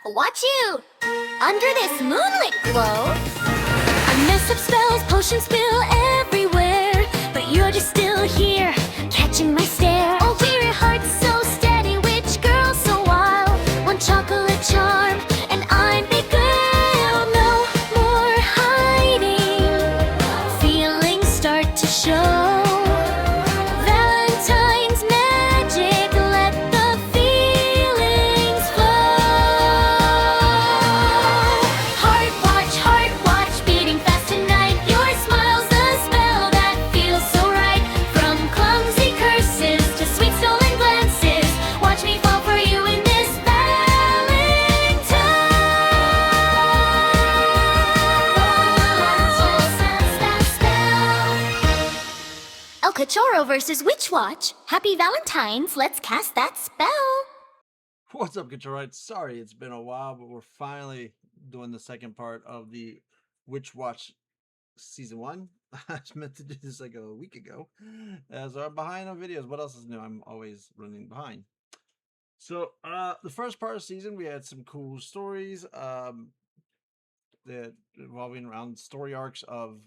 Watch you! Under this moonlit glow, I mess up spells, potions spill everywhere, but you're just still here, catching my stare. Oh, weary heart so steady, witch girl so wild. One chocolate charm, and I'm big girl. No more hiding, feelings start to show. Valentine's magic, let the feelings flow. Heart watch, beating fast tonight. Your smile's the spell that feels so right. From clumsy curses to sweet stolen glances, watch me fall for you in this Valentine. El Cachorro versus WitchWatch. Happy Valentine's, let's cast that spell. What's up, Cachorro? Sorry it's been a while, but we're finally doing the second part of the WitchWatch Season 1. I was meant to do this like a week ago. So I'm behind on videos. What else is new? I'm always running behind. So the first part of the season, we had some cool stories that revolving around story arcs of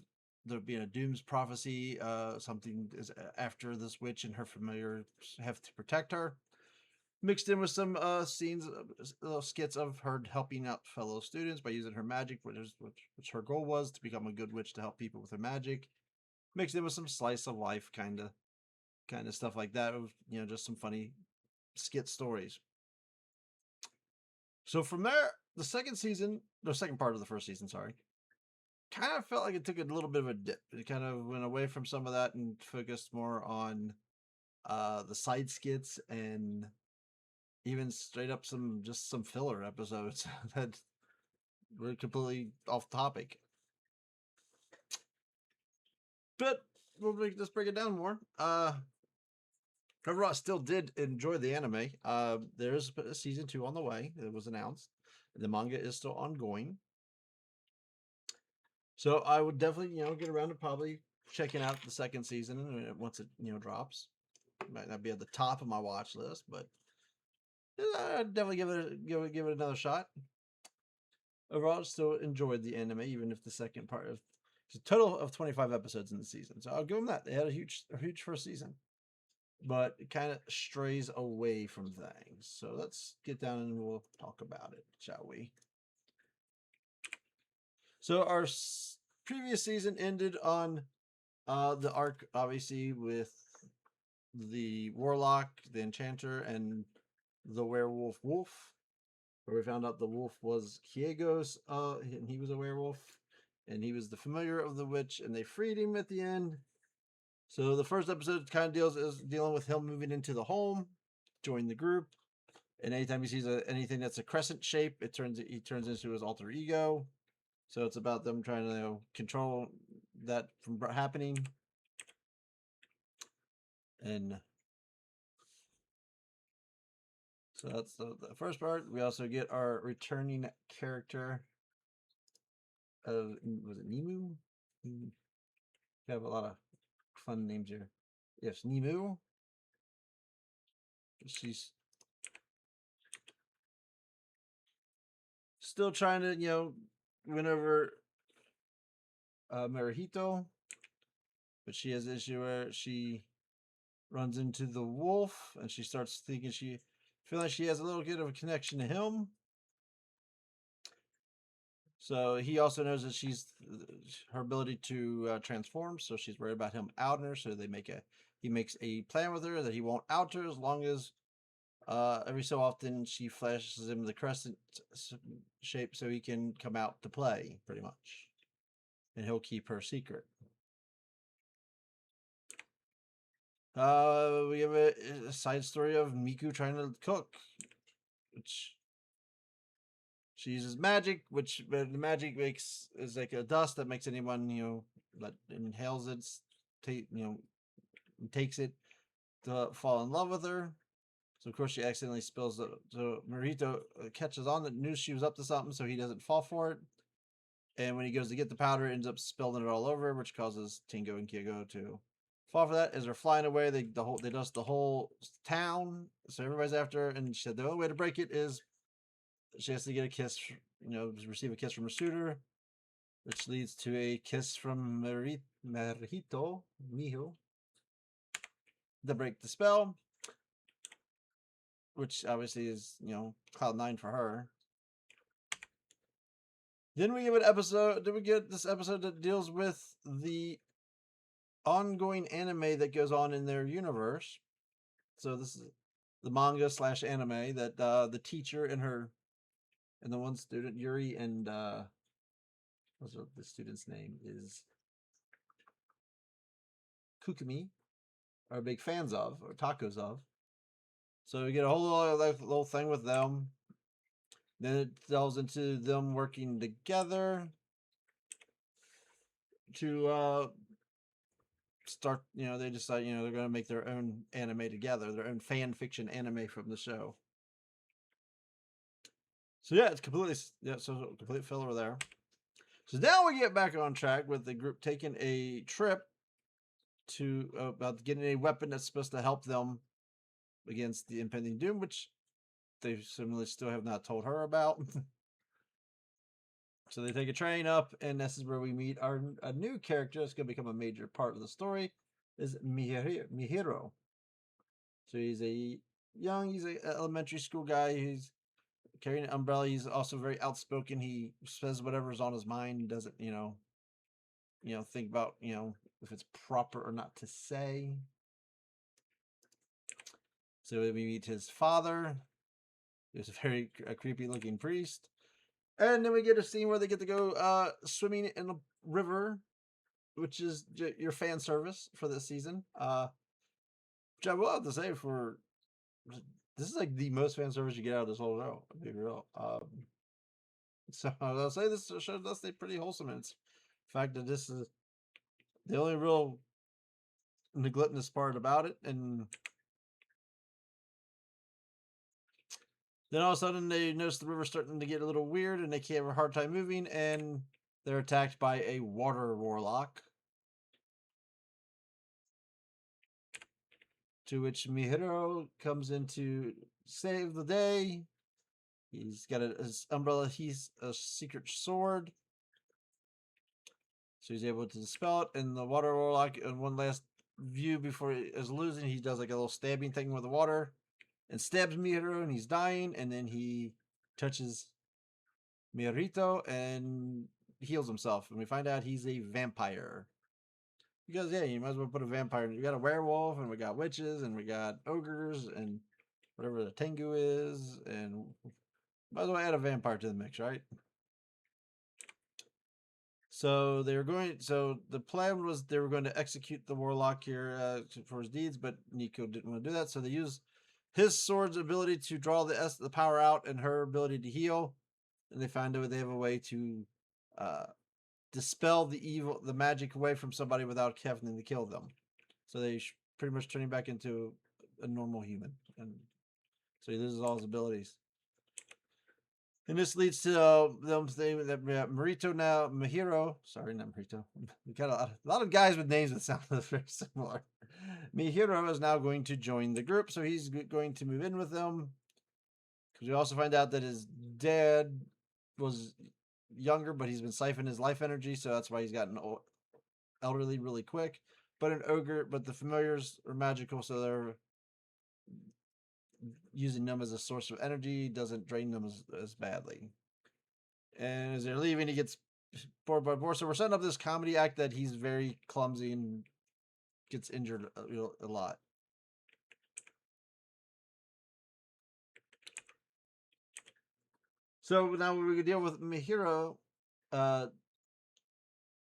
there being a doom's prophecy. Something is after this witch and her familiar have to protect her, mixed in with some scenes, little skits of her helping out fellow students by using her magic, which her goal was to become a good witch to help people with her magic. Mixed in with some slice of life kind of stuff like that. Just some funny skit stories. So from there, the second part of the first season, sorry, kind of felt like it took a little bit of a dip. It kind of went away from some of that and focused more on the side skits and even straight up some filler episodes that were completely off topic. But let's break it down more. Overall, I still did enjoy the anime. There is a season 2 on the way. It was announced. The manga is still ongoing. So I would definitely, get around to probably checking out the second season once it, drops. It might not be at the top of my watch list, but I'd definitely give it another shot. Overall, I still enjoyed the anime, even if the second part of it's a total of 25 episodes in the season. So I'll give them that. They had a huge first season, but it kind of strays away from things. So let's get down and we'll talk about it, shall we? So our previous season ended on the arc, obviously, with the warlock, the enchanter, and the werewolf wolf, where we found out the wolf was Kiego's, and he was a werewolf, and he was the familiar of the witch, and they freed him at the end. So the first episode kind of dealing with him moving into the home, join the group, and anytime he sees anything that's a crescent shape, he turns into his alter ego. So it's about them trying to control that from happening. And so that's the first part. We also get our returning character of, was it Nemu? We have a lot of fun names here. Yes, Nemu. She's still trying to, win over Marihito, but she has an issue where she runs into the wolf and she starts thinking feeling like she has a little bit of a connection to him. So he also knows that her ability to transform, so she's worried about him outing her. So he makes a plan with her that he won't out her as long as every so often she flashes him the crescent shape so he can come out to play, pretty much, and he'll keep her secret. We have a side story of Miku trying to cook, which she uses magic, which the magic is like a dust that makes anyone that inhales it, takes it to fall in love with her. So of course she accidentally spills it. So Marito catches on that knew she was up to something, so he doesn't fall for it. And when he goes to get the powder, ends up spilling it all over, which causes Tingo and Kyogo to fall for that. As they're flying away, they dust the whole town. So everybody's after her, and she said the only way to break it is she has to get a kiss, receive a kiss from her suitor, which leads to a kiss from Miho, to break the spell, which obviously is, Cloud 9 for her. Then we get this episode that deals with the ongoing anime that goes on in their universe. So this is the manga / anime that the teacher and the one student, Yuri, and what's the student's name is Kukumi, are big fans of, or tacos of. So we get a whole little thing with them. Then it delves into them working together to start. They decide they're going to make their own anime together, their own fan fiction anime from the show. So yeah, it's complete filler there. So now we get back on track with the group taking a trip to about getting a weapon that's supposed to help them against the impending doom, which they similarly still have not told her about. So they take a train up, and this is where we meet a new character that's going to become a major part of the story, is Mihiro. So he's an elementary school guy. He's carrying an umbrella. He's also very outspoken. He says whatever's on his mind. He doesn't, think about, if it's proper or not to say. So we meet his father. He's a very creepy looking priest. And then we get a scene where they get to go swimming in a river, which is your fan service for this season. Which I will have to say, this is like the most fan service you get out of this whole show. To be real. So I'll say this show does stay pretty wholesome. And it's the fact that this is the only real neglectness part about it. And then all of a sudden they notice the river starting to get a little weird, and they can't have a hard time moving, and they're attacked by a water warlock. To which Mihiro comes in to save the day. He's got his umbrella. He's a secret sword. So he's able to dispel it. And the water warlock, in one last view before he is losing, he does like a little stabbing thing with the water and stabs Mihiro, and he's dying. And then he touches Mirito and heals himself. And we find out he's a vampire. Because, yeah, you might as well put a vampire. You got a werewolf, and we got witches, and we got ogres, and whatever the Tengu is, and might as well add a vampire to the mix, right? So the plan was they were going to execute the warlock here for his deeds, but Nico didn't want to do that. So they use his sword's ability to draw the power out and her ability to heal. And they find out they have a way to dispel the magic away from somebody without having to kill them. So they pretty much turn him back into a normal human, and so he loses all his abilities. And this leads to them saying that Mihiro, sorry, not Marito. We got a lot of guys with names that sound very similar. Mihiro is now going to join the group, so he's going to move in with them. Because we also find out that his dad was younger, but he's been siphoning his life energy, so that's why he's gotten elderly really quick. But the familiars are magical, so they're using them as a source of energy, doesn't drain them as badly. And as they're leaving, he gets bored by board. So we're setting up this comedy act that he's very clumsy and gets injured a lot. So now we deal with Mihiro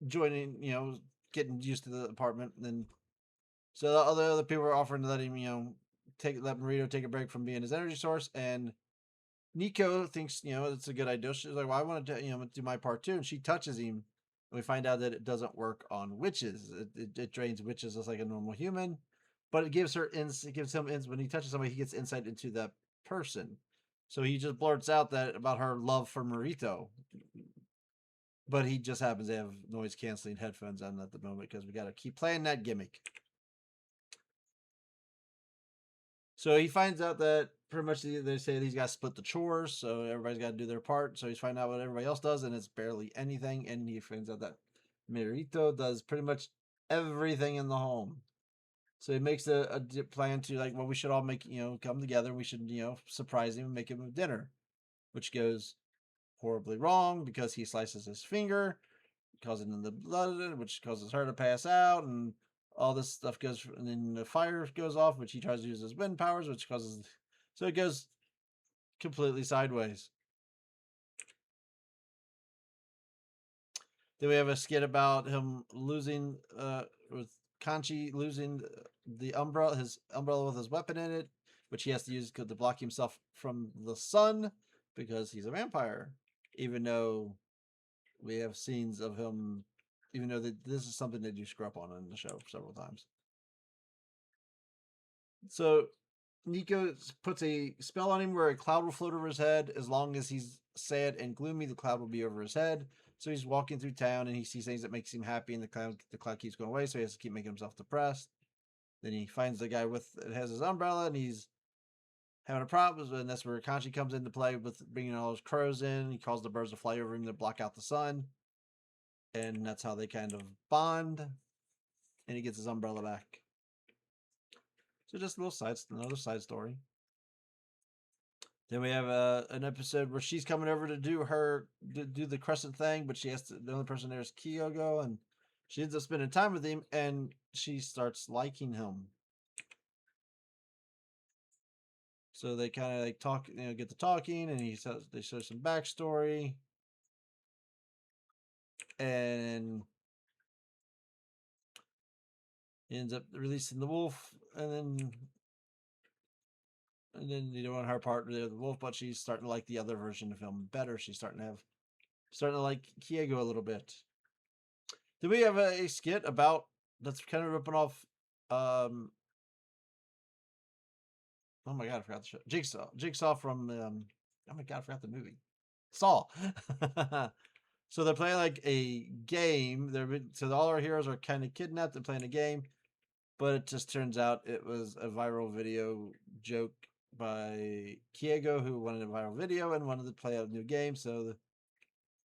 joining, getting used to the apartment. And then, so the other people are offering to let him, let Marito take a break from being his energy source. And Nico thinks, it's a good idea. She's like, well, I want to, do my part too. And she touches him. And we find out that it doesn't work on witches. It drains witches just like a normal human. But it gives him when he touches somebody, he gets insight into that person. So he just blurts out about her love for Marito. But he just happens to have noise canceling headphones on at the moment because we got to keep playing that gimmick. So he finds out that pretty much they say he's got to split the chores, so everybody's got to do their part. So he's finding out what everybody else does, and it's barely anything. And he finds out that Mirito does pretty much everything in the home. So he makes a plan to like, well, we should all make come together. We should surprise him and make him a dinner, which goes horribly wrong because he slices his finger, causing the blood, which causes her to pass out, and all this stuff goes. And then the fire goes off, which he tries to use his wind powers, which causes. So it goes completely sideways. Then we have a skit about him losing, with Kanchi losing his umbrella with his weapon in it, which he has to use to block himself from the sun because he's a vampire. Even though we have scenes of him, even though this is something they do screw up on in the show several times. So Nico puts a spell on him where a cloud will float over his head. As long as he's sad and gloomy, the cloud will be over his head. So he's walking through town and he sees things that makes him happy, and the cloud keeps going away. So he has to keep making himself depressed. Then he finds the guy that has his umbrella, and he's having a problem, and that's where Kanchi comes into play with bringing all his crows in. He calls the birds to fly over him to block out the sun, and that's how they kind of bond. And he gets his umbrella back. So just another side story. Then we have an episode where she's coming over to do the crescent thing, but the only person there is Kyogo, and she ends up spending time with him, and she starts liking him. So they kind of like talk, get to talking, and they show some backstory, and he ends up releasing the wolf, and then on her part, the wolf, but she's starting to like the other version of him better. She's starting to like Kyogo a little bit. Then we have a skit about that's kind of ripping off. Oh my god, I forgot the show. Jigsaw from. Oh my god, I forgot the movie. Saw. So they're playing like a game. So all our heroes are kind of kidnapped and playing a game, but it just turns out it was a viral video joke by Kyogo, who wanted a viral video and wanted to play a new game. So,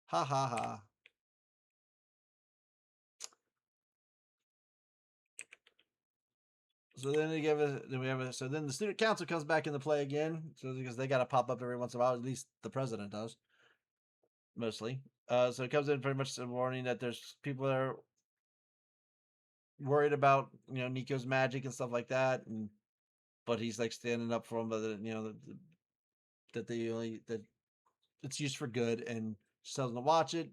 ha ha ha. So then so then the student council comes back into play again. So because they got to pop up every once in a while, at least the president does, mostly. So it comes in pretty much a warning that there's people that are worried about Nico's magic and stuff like that, but he's like standing up for them, but that it's used for good, and just tells them to watch it.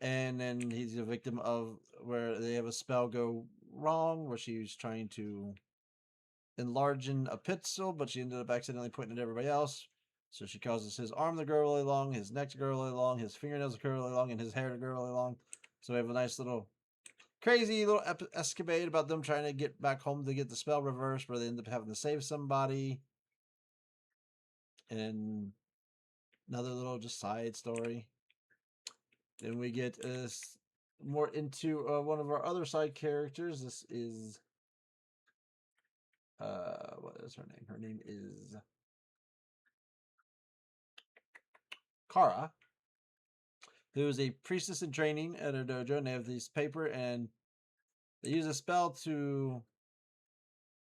And then he's a victim of where they have a spell go wrong, where she was trying to enlarge in a pixel, but she ended up accidentally pointing at everybody else. So she causes his arm to grow really long, his neck to grow really long, his fingernails to grow really long, and his hair to grow really long. So we have a nice little crazy little escapade about them trying to get back home to get the spell reversed, where they end up having to save somebody. And another little just side story. Then we get more into one of our other side characters. This is what is her name? Her name is Kara, who is a priestess in training at a dojo, and they have this paper, and they use a spell to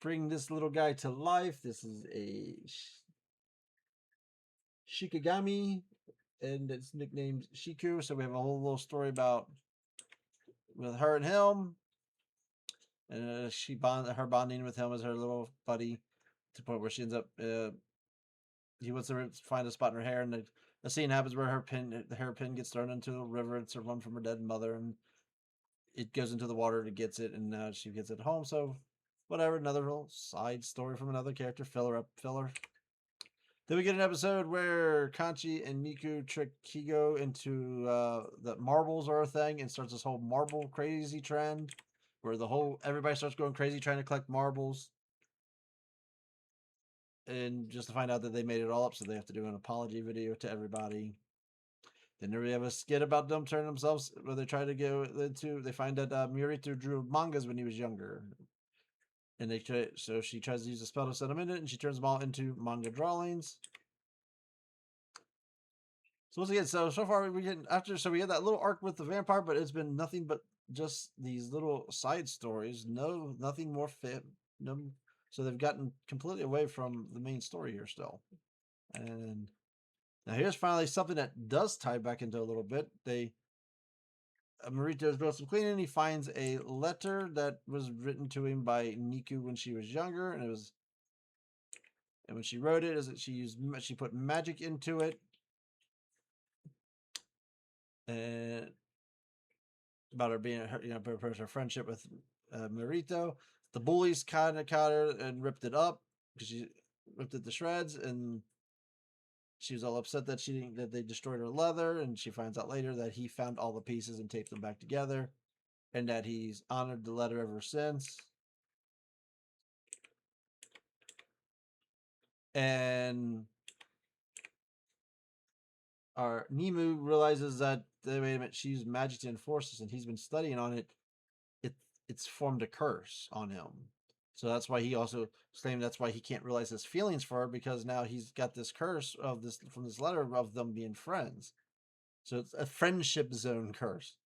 bring this little guy to life. This is a Shikigami, and it's nicknamed Shiku. So we have a whole little story about with her and him, and her bonding with him as her little buddy, to the point where she ends up. He wants to find a spot in her hair, and a scene happens where the hairpin gets thrown into a river. It's a run from her dead mother, and it goes into the water and it gets it, and now she gets it home. So, whatever. Another little side story from another character. Filler. Then we get an episode where Kanchi and Miku trick Kigo into that marbles are a thing, and starts this whole marble crazy trend where everybody starts going crazy trying to collect marbles. And just to find out that they made it all up, so they have to do an apology video to everybody. Then we have a skit about them turning themselves, where they try to go into. They find that Murito drew mangas when he was younger, And so she tries to use a spell to set them in it, and she turns them all into manga drawings. So once again, so far we get we had that little arc with the vampire, but it's been nothing but just these little side stories. Nothing more fit. No, so they've gotten completely away from the main story here still. And now here's finally something that does tie back into a little bit. Marito's doing some cleaning. He finds a letter that was written to him by Niku when she was younger, and when she wrote it, she put magic into it, and about her being her friendship with Marito. The bullies kind of caught her and ripped it up because she ripped it to shreds, and she was all upset that they destroyed her leather. And she finds out later that he found all the pieces and taped them back together, and that he's honored the letter ever since. And our Nemu realizes that wait a minute, she used magic to enforce this, and he's been studying on it. It's formed a curse on him. So that's why he also claimed that's why he can't realize his feelings for her, because now he's got this curse of this from this letter of them being friends. So it's a friendship zone curse.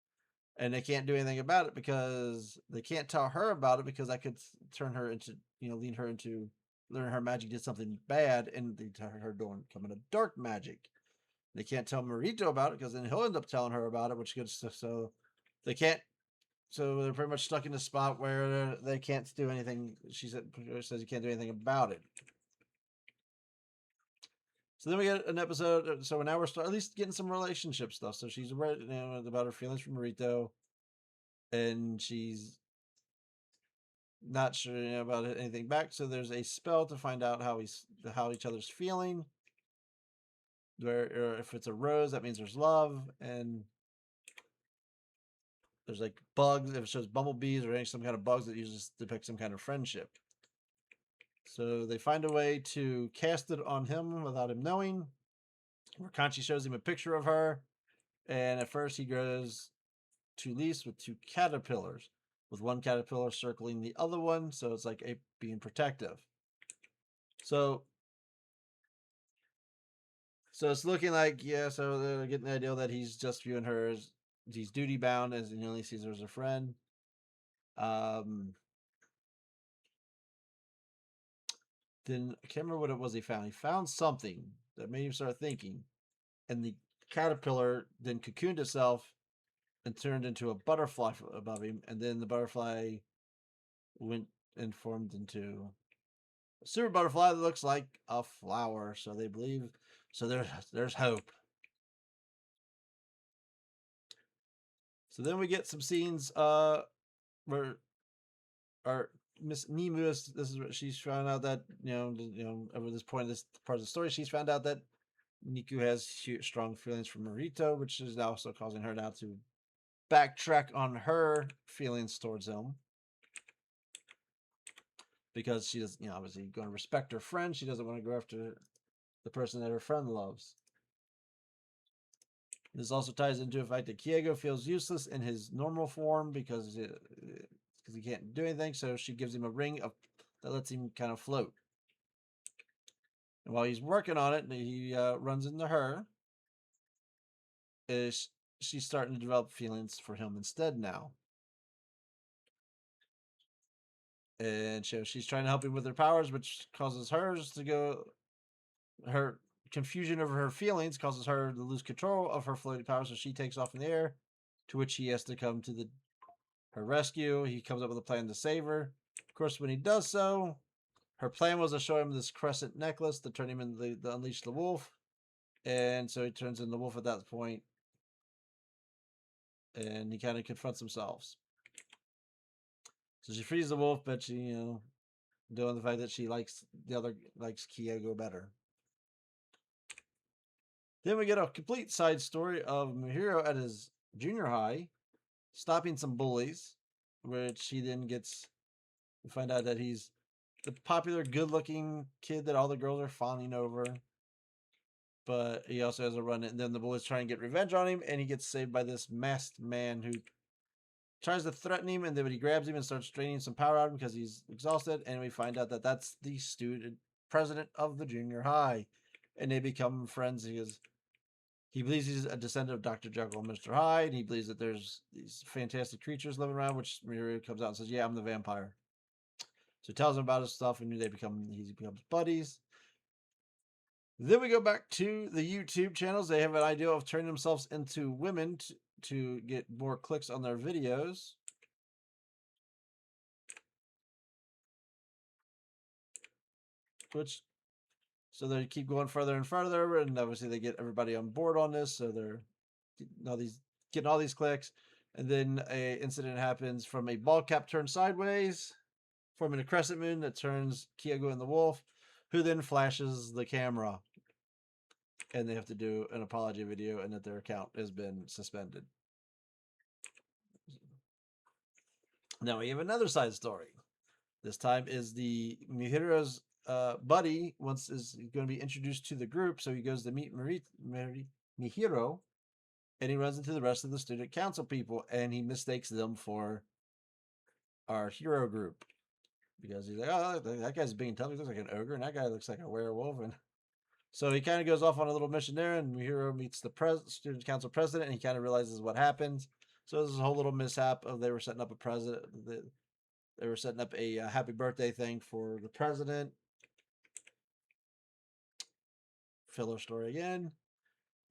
And they can't do anything about it because they can't tell her about it, because that could turn her into, lead her into learning her magic did something bad, and they tell her coming to dark magic. They can't tell Marito about it because then he'll end up telling her about it, which gets so they can't. So they're pretty much stuck in a spot where they can't do anything. She says you can't do anything about it. So then we get an episode. So now we're at least getting some relationship stuff. So she's read about her feelings for Marito, and she's not sure about anything back. So there's a spell to find out how each other's feeling. Where if it's a rose, that means there's love, and there's like bugs. If it shows bumblebees or some kind of bugs, that usually depict some kind of friendship. So they find a way to cast it on him without him knowing. Where Kanchi shows him a picture of her, and at first he grows 2 leaves with 2 caterpillars, with 1 caterpillar circling the other one, so it's like being protective. So it's looking like, so they're getting the idea that he's just viewing her as he's duty bound, as he only sees her as a friend. Then I can't remember what it was he found. He found something that made him start thinking, and the caterpillar then cocooned itself and turned into a butterfly above him, and then the butterfly went and formed into a super butterfly that looks like a flower. So they believe. So there's hope. So then we get some scenes where our Miss Nemu this is what she's found out that over this point, this part of the story, she's found out that Niku has strong feelings for Marito, which is also causing her now to backtrack on her feelings towards him, because she does, obviously going to respect her friend. She doesn't want to go after the person that her friend loves. This also ties into the fact that Kiego feels useless in his normal form because he can't do anything. So she gives him a ring that lets him kind of float. And while he's working on it, he runs into her. She's starting to develop feelings for him instead now. And so she's trying to help him with her powers, which causes hers to go. Her confusion over her feelings causes her to lose control of her floating powers, so she takes off in the air, to which he has to come to her rescue. He comes up with a plan to save her. Of course, when he does so, her plan was to show him this crescent necklace to turn him into the Unleash the Wolf. And so he turns into the wolf at that point, and he kind of confronts himself. So she frees the wolf, but she, doing the fact that she likes Kiego better. Then we get a complete side story of Mihiro at his junior high, stopping some bullies, which he then gets to find out that he's the popular, good-looking kid that all the girls are fawning over. But he also has a run, and then the bullies try and get revenge on him, and he gets saved by this masked man who tries to threaten him, and then he grabs him and starts draining some power out of him because he's exhausted. And we find out that that's the student president of the junior high, and they become friends because he believes he's a descendant of Dr. Jekyll and Mr. Hyde, and he believes that there's these fantastic creatures living around, which Miria comes out and says, yeah, I'm the vampire. So he tells him about his stuff, and he becomes buddies. Then we go back to the YouTube channels. They have an idea of turning themselves into women to get more clicks on their videos. So they keep going further and further, and obviously they get everybody on board on this. So they're getting all these clicks, and then a incident happens from a ball cap turned sideways, forming a crescent moon that turns Kiago and the wolf, who then flashes the camera, and they have to do an apology video, and that their account has been suspended. Now we have another side story. This time is the Mihiro's buddy is going to be introduced to the group, so he goes to meet Mihiro, and he runs into the rest of the student council people, and he mistakes them for our hero group because he's like, oh, that guy's being tough. He looks like an ogre, and that guy looks like a werewolf. And so he kind of goes off on a little mission there, and Mihiro meets the student council president, and he kind of realizes what happens. So there's this whole little mishap of they were setting up they were setting up a happy birthday thing for the president. Filler story again.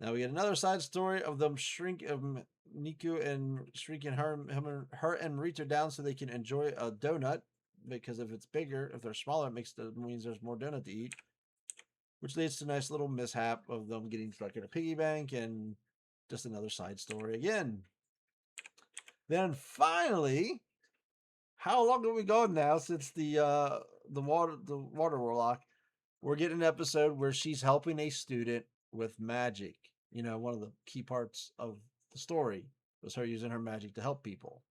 Now we get another side story of them Niku and shrinking her and Marita down so they can enjoy a donut. Because if it's bigger, if they're smaller, it means there's more donut to eat. Which leads to a nice little mishap of them getting stuck in a piggy bank, and just another side story again. Then finally, how long have we gone now since the water warlock? We're getting an episode where she's helping a student with magic. You know, one of the key parts of the story was her using her magic to help people.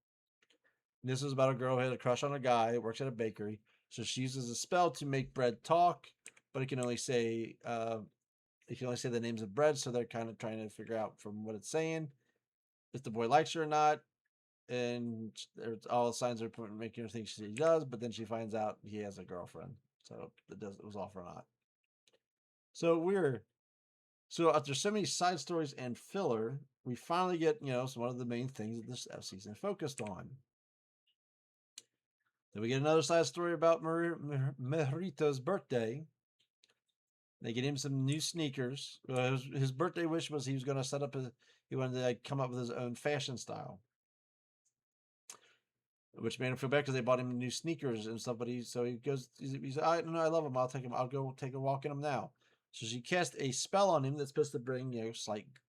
And this is about a girl who had a crush on a guy that works at a bakery. So she uses a spell to make bread talk, but it can only say the names of bread. So they're kind of trying to figure out from what it's saying if the boy likes her or not. And all the signs are making her think she does, but then she finds out he has a girlfriend. So it was all for naught. So after so many side stories and filler, we finally get, one of the main things that this season focused on. Then we get another side story about Merito's birthday. They get him some new sneakers. His birthday wish was he was going to he wanted to come up with his own fashion style. Which made him feel bad because they bought him new sneakers and stuff. But he goes, he's I love him. I'll go take a walk in them now. So she cast a spell on him that's supposed to bring,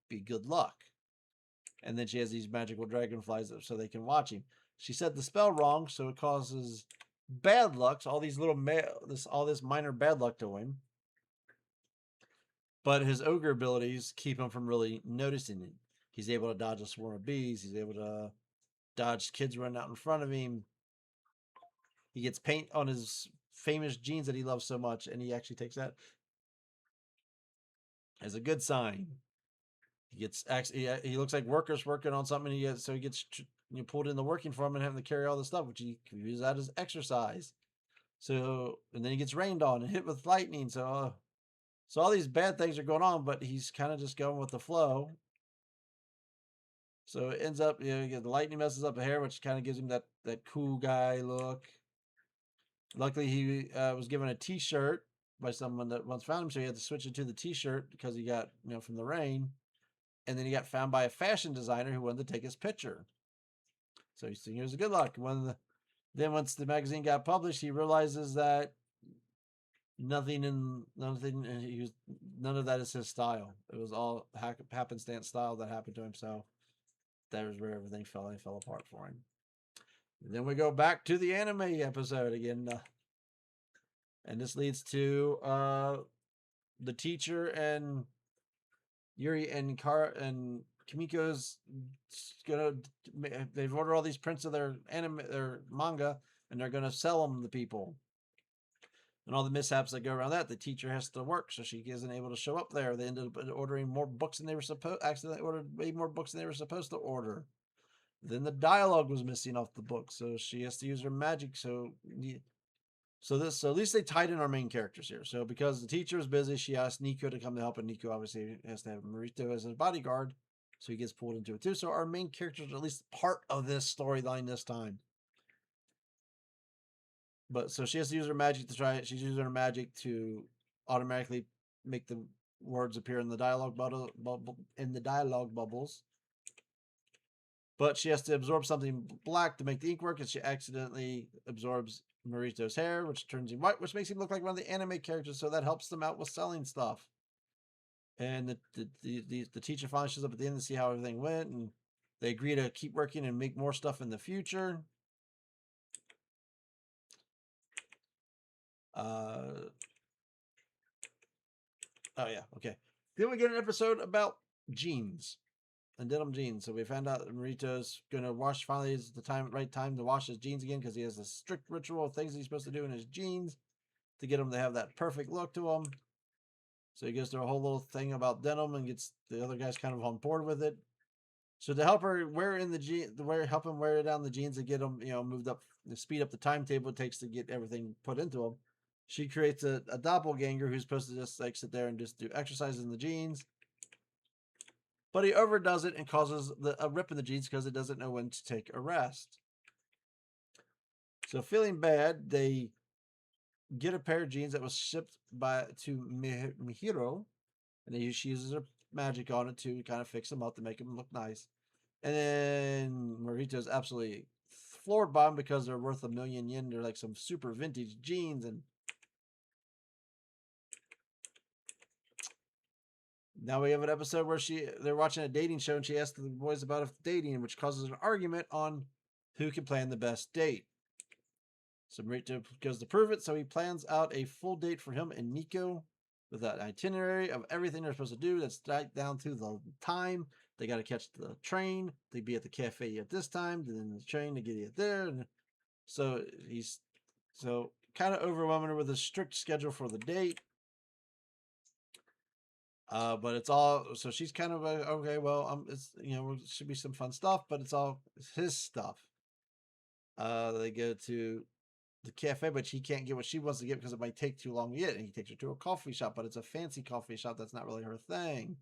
be good luck. And then she has these magical dragonflies so they can watch him. She said the spell wrong, so it causes bad luck. So all these all this minor bad luck to him. But his ogre abilities keep him from really noticing it. He's able to dodge a swarm of bees. He's able to dodge kids running out in front of him. He gets paint on his famous jeans that he loves so much, and he actually takes that as a good sign. He looks like workers working on something. He gets pulled in the working for him and having to carry all the stuff, which he can use that as exercise. So, and then he gets rained on and hit with lightning. So all these bad things are going on, but he's kind of just going with the flow. So it ends up, the lightning messes up the hair, which kind of gives him that cool guy look. Luckily, he was given a T-shirt by someone that once found him, so he had to switch it to the T-shirt because he got, from the rain. And then he got found by a fashion designer who wanted to take his picture. So he's thinking it was a good luck. Then once the magazine got published, he realizes that none of that is his style. It was all happenstance style that happened to him. So that was where everything fell apart for him. And then we go back to the anime episode again. And this leads to the teacher and Yuri and Kimiko's they've ordered all these prints of their manga, and they're gonna sell them to people. And all the mishaps that go around that, the teacher has to work, so she isn't able to show up there. They ended up ordering more books than they were supposed. Accidentally ordered way more books than they were supposed to order. Then the dialogue was missing off the book, so she has to use her magic. So at least they tied in our main characters here. So because the teacher is busy, she asked Nico to come to help, and Nico obviously has to have Marito as his bodyguard, so he gets pulled into it too. So our main characters are at least part of this storyline this time. But so she has to use her magic to try it. She's using her magic to automatically make the words appear in the dialogue bubbles. But she has to absorb something black to make the ink work, and she accidentally absorbs Marito's hair, which turns him white, which makes him look like one of the anime characters. So that helps them out with selling stuff. And the teacher finally shows up at the end to see how everything went, and they agree to keep working and make more stuff in the future. Oh yeah, okay. Then we get an episode about jeans and denim jeans. So we found out that Marito's gonna wash. Finally, is the right time to wash his jeans again because he has a strict ritual of things he's supposed to do in his jeans to get him to have that perfect look to him. So he goes through a whole little thing about denim and gets the other guys kind of on board with it. So to help her wear in help him wear down the jeans and get him, moved up, to speed up the timetable it takes to get everything put into him. She creates a doppelganger who's supposed to just like sit there and just do exercises in the jeans. But he overdoes it and causes a rip in the jeans because it doesn't know when to take a rest. So feeling bad, they get a pair of jeans that was shipped to Mihiro, and she uses her magic on it to kind of fix them up to make them look nice. And then Marito's absolutely floored by them because they're worth 1,000,000 yen. They're like some super vintage jeans, and now we have an episode where they're watching a dating show and she asks the boys about dating, which causes an argument on who can plan the best date. So Marito goes to prove it, so he plans out a full date for him and Nico with an itinerary of everything they're supposed to do. That's right down to the time. They got to catch the train. They be at the cafe at this time, then the train to get there. And so he's kind of overwhelming her with a strict schedule for the date. But it's all so she's kind of okay. Well, it's it should be some fun stuff, but it's his stuff. They go to the cafe, but she can't get what she wants to get because it might take too long to get. And he takes her to a coffee shop, but it's a fancy coffee shop that's not really her thing.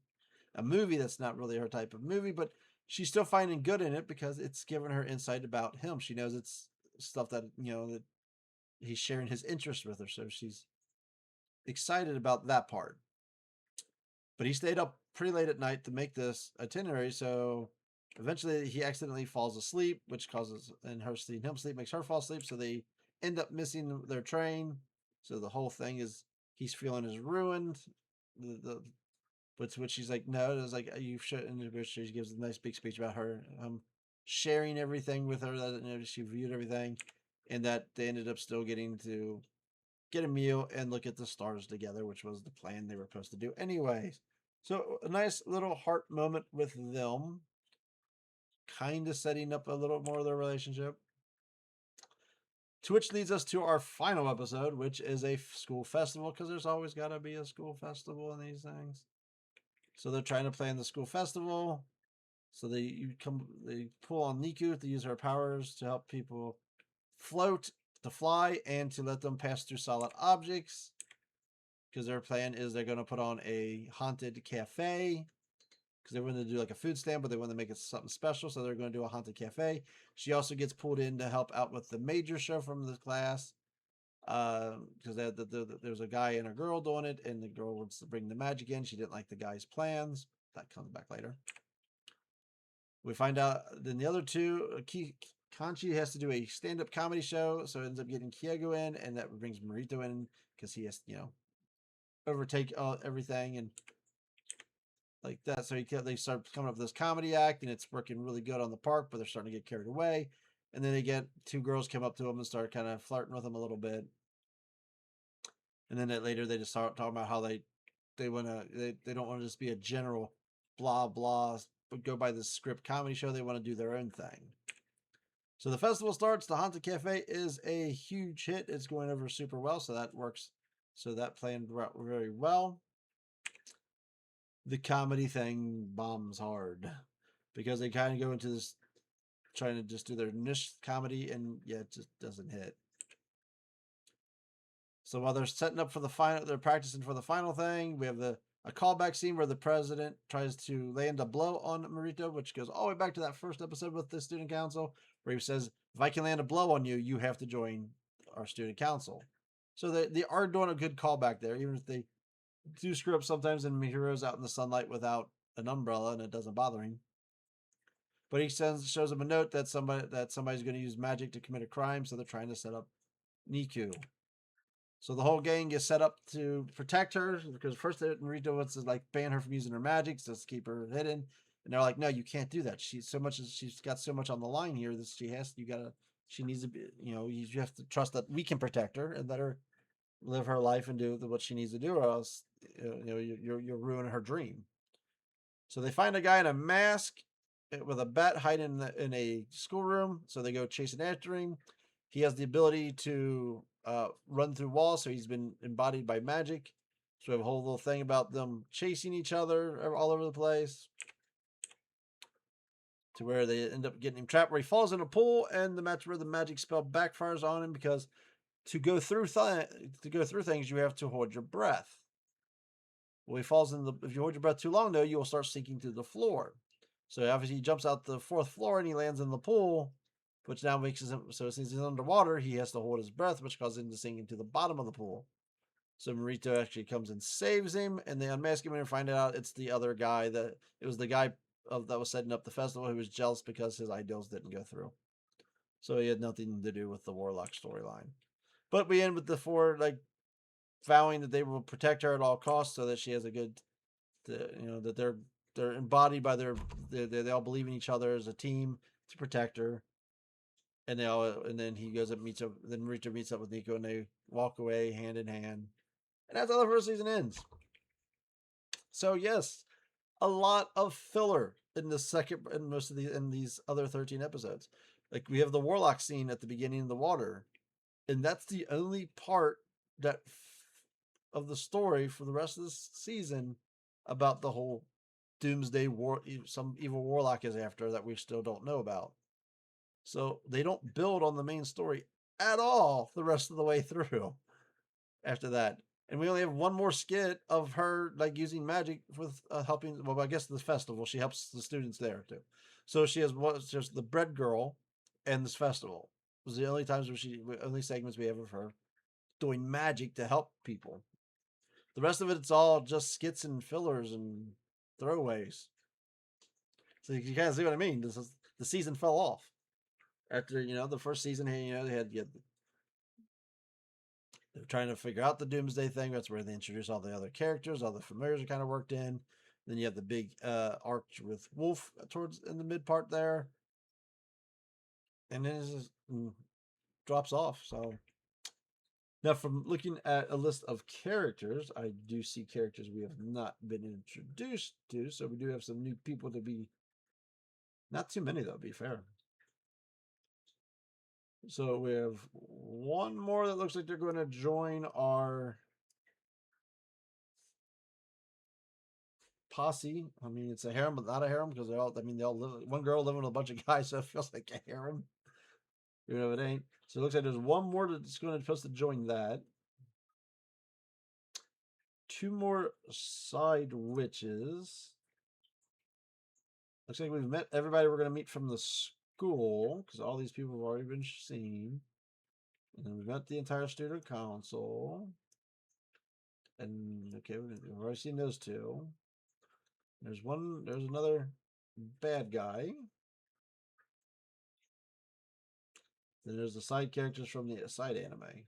A movie that's not really her type of movie, but she's still finding good in it because it's given her insight about him. She knows it's stuff that that he's sharing his interest with her, so she's excited about that part. But he stayed up pretty late at night to make this itinerary, so eventually he accidentally falls asleep, which causes, and her seeing him sleep makes her fall asleep, so they end up missing their train. So the whole thing is he's feeling is ruined. Which she's like, no, it's like you should. And she gives a nice big speech about her sharing everything with her that she viewed everything, and that they ended up still getting to get a meal and look at the stars together, which was the plan they were supposed to do anyways. So a nice little heart moment with them, kind of setting up a little more of their relationship. To which leads us to our final episode, which is a school festival, because there's always got to be a school festival in these things. So they're trying to plan the school festival. So they pull on Niku to use her powers to help people float, to fly, and to let them pass through solid objects. Because their plan is they're going to put on a haunted cafe. Because they want to do like a food stand, but they want to make it something special. So they're going to do a haunted cafe. She also gets pulled in to help out with the major show from the class. Because there's a guy and a girl doing it, and the girl wants to bring the magic in. She didn't like the guy's plans. That comes back later. We find out then the other two, Kanchi has to do a stand-up comedy show, so it ends up getting Kiego in, and that brings Marito in because he has, overtake everything and like that. So they start coming up with this comedy act, and it's working really good on the park, but they're starting to get carried away. And then they get two girls come up to him and start kind of flirting with him a little bit. And then later they just start talking about how they don't want to just be a general blah blah, but go by the script comedy show. They want to do their own thing. So the festival starts. The Haunted Cafe is a huge hit. It's going over super well, so that works. So that planned very well. The comedy thing bombs hard because they kind of go into this trying to just do their niche comedy, and yeah, it just doesn't hit. So while they're setting up for the final, they're practicing for the final thing. We have a callback scene where the president tries to land a blow on Marito, which goes all the way back to that first episode with the student council, where he says, "If I can land a blow on you, you have to join our student council." So they are doing a good callback there, even if they do screw up sometimes. And Mihiro's out in the sunlight without an umbrella, and it doesn't bother him. But he shows him a note that somebody's going to use magic to commit a crime, so they're trying to set up Niku. So the whole gang gets set up to protect her because first Narita wants to like ban her from using her magic, just to keep her hidden. And they're like, no, you can't do that. She's got so much on the line here that she needs to be, you have to trust that we can protect her and let her live her life and do what she needs to do, or else, you're ruining her dream. So they find a guy in a mask with a bat hiding in a schoolroom. So they go chasing after him. He has the ability to run through walls, so he's been embodied by magic. So we have a whole little thing about them chasing each other all over the place, to where they end up getting him trapped, where he falls in a pool, and that's where the magic spell backfires on him, because to go through things, you have to hold your breath. Well, he falls if you hold your breath too long, though, you will start sinking to the floor. So obviously he jumps out the 4th floor and he lands in the pool, which now makes him, so since he's underwater, he has to hold his breath, which causes him to sink into the bottom of the pool. So Marito actually comes and saves him, and they unmask him and find out it's the other guy that was setting up the festival, who was jealous because his ideals didn't go through. So he had nothing to do with the Warlock storyline. But we end with the 4 vowing that they will protect her at all costs, so that she has a good, that they're embodied by they all believe in each other as a team to protect her. And then he goes up, then Marito meets up with Nico, and they walk away hand in hand. And that's how the first season ends. So yes, a lot of filler in the second, and most of these other 13 episodes. Like, we have the Warlock scene at the beginning of the water, and that's the only part of the story for the rest of the season about the whole doomsday war, some evil warlock is after, that we still don't know about. So they don't build on the main story at all the rest of the way through after that. And we only have one more skit of her using magic with helping. Well, I guess this festival, she helps the students there too. So she has just the bread girl and this festival. It was the only times only segments we have of her doing magic to help people. The rest of it's all just skits and fillers and throwaways. So you kind of see what I mean. The season fell off after the first season. They're trying to figure out the Doomsday thing. That's where they introduce all the other characters. All the familiars are kind of worked in. Then you have the big arc with Wolf towards in the mid part there, and then it just drops off. So now, from looking at a list of characters, I do see characters we have not been introduced to. So we do have some new people to be. Not too many, though, to be fair. So we have one more that looks like they're going to join our posse. I mean, it's a harem, but not a harem, because they all live. One girl living with a bunch of guys, so it feels like a harem. It ain't. So it looks like there's one more that's supposed to join that. 2 more side witches. Looks like we've met everybody we're going to meet from the school, because all these people have already been seen. And then we've met the entire student council. And okay, we've already seen those 2. There's another bad guy. Then there's the side characters from the side anime.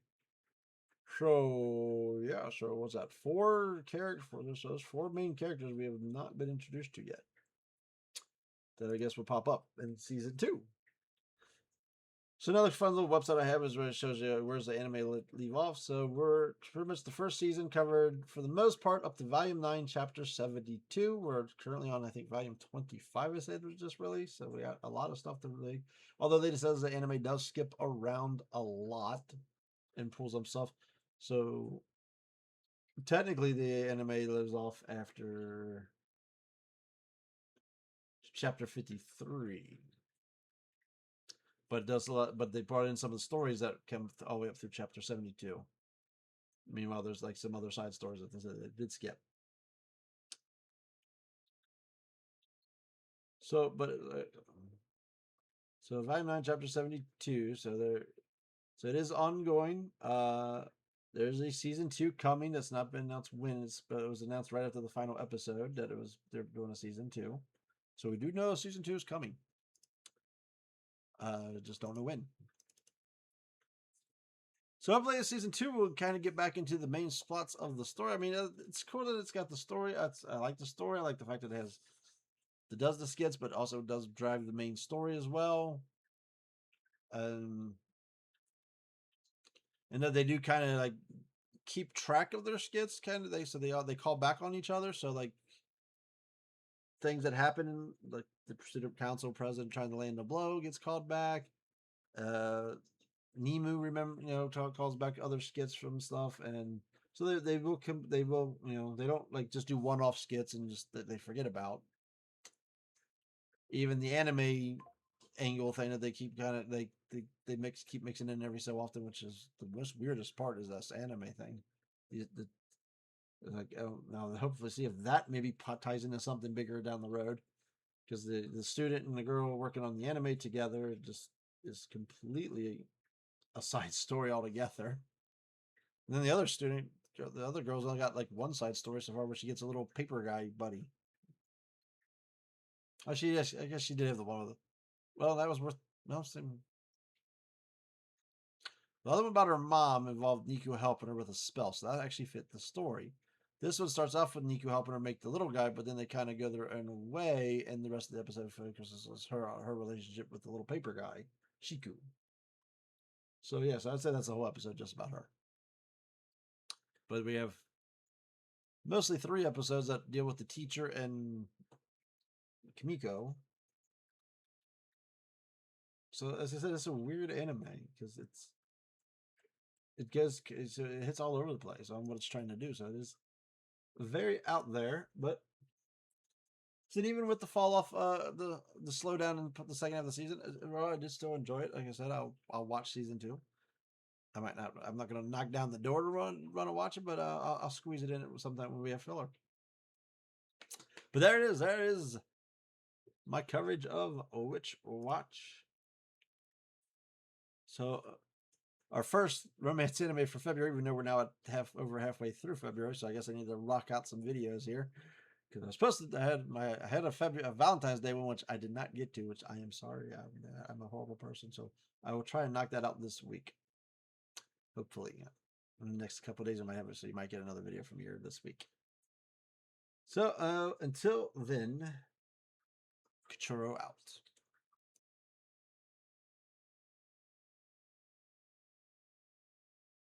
So yeah, so what's that? 4 characters for this? Those 4 main characters we have not been introduced to yet. That I guess will pop up in season 2. So another fun little website I have is where it shows you where's the anime leave off. So we're pretty much the first season covered for the most part up to volume 9, chapter 72. We're currently on, I think, volume 25. I said was just released, so we got a lot of stuff to read. Although they just says the anime does skip around a lot and pulls some stuff. So technically, the anime lives off after chapter 53. but it does a lot. But they brought in some of the stories that come all the way up through chapter 72. Meanwhile, there's like some other side stories that they did skip. So, but so Volume 9, Chapter 72. So it is ongoing. There's a season 2 coming. That's not been announced when, but it was announced right after the final episode that they're doing a season 2. So we do know season 2 is coming. Just don't know when. So hopefully season 2 will kind of get back into the main plots of the story. I mean, it's cool that it's got the story. I like the story. I like the fact that it does the skits, but also does drive the main story as well. And that they do kind of like keep track of their skits, kind of. They call back on each other. So like things that happen, like the student council president trying to land a blow gets called back. Nemu calls back other skits from stuff, and so they will they don't like just do one-off skits and just that they forget about. Even the anime angle thing that they keep kind of they keep mixing in every so often, which is the most weirdest part is this anime thing. Like, oh, now hopefully see if that maybe ties into something bigger down the road, because the student and the girl working on the anime together just is completely a side story altogether. And then the other girl's only got like one side story so far, where she gets a little paper guy buddy. Oh, I guess she did have the one with it. Well, that was worth. No, same. The other one about her mom involved Niku helping her with a spell, so that actually fit the story. This one starts off with Niku helping her make the little guy, but then they kind of go their own way, and the rest of the episode focuses on her relationship with the little paper guy, Shiku. So yeah, so I'd say that's the whole episode just about her. But we have mostly 3 episodes that deal with the teacher and Kimiko. So as I said, it's a weird anime because it hits all over the place on what it's trying to do. So it is very out there, but so even with the fall off, the slowdown and the second half of the season, I did still enjoy it. Like I said, I'll watch season 2. I might not. I'm not going to knock down the door to run and watch it, but I'll squeeze it in sometime when we have filler. But there it is. There is my coverage of WitchWatch. So our first romance anime for February, even though we're now at over halfway through February, so I guess I need to rock out some videos here, because I was supposed to. I had a Valentine's Day one, which I did not get to, which I am sorry. I'm a horrible person, so I will try and knock that out this week. Hopefully, in the next couple of days I might have it, so you might get another video from here this week. So until then, Cachorro out.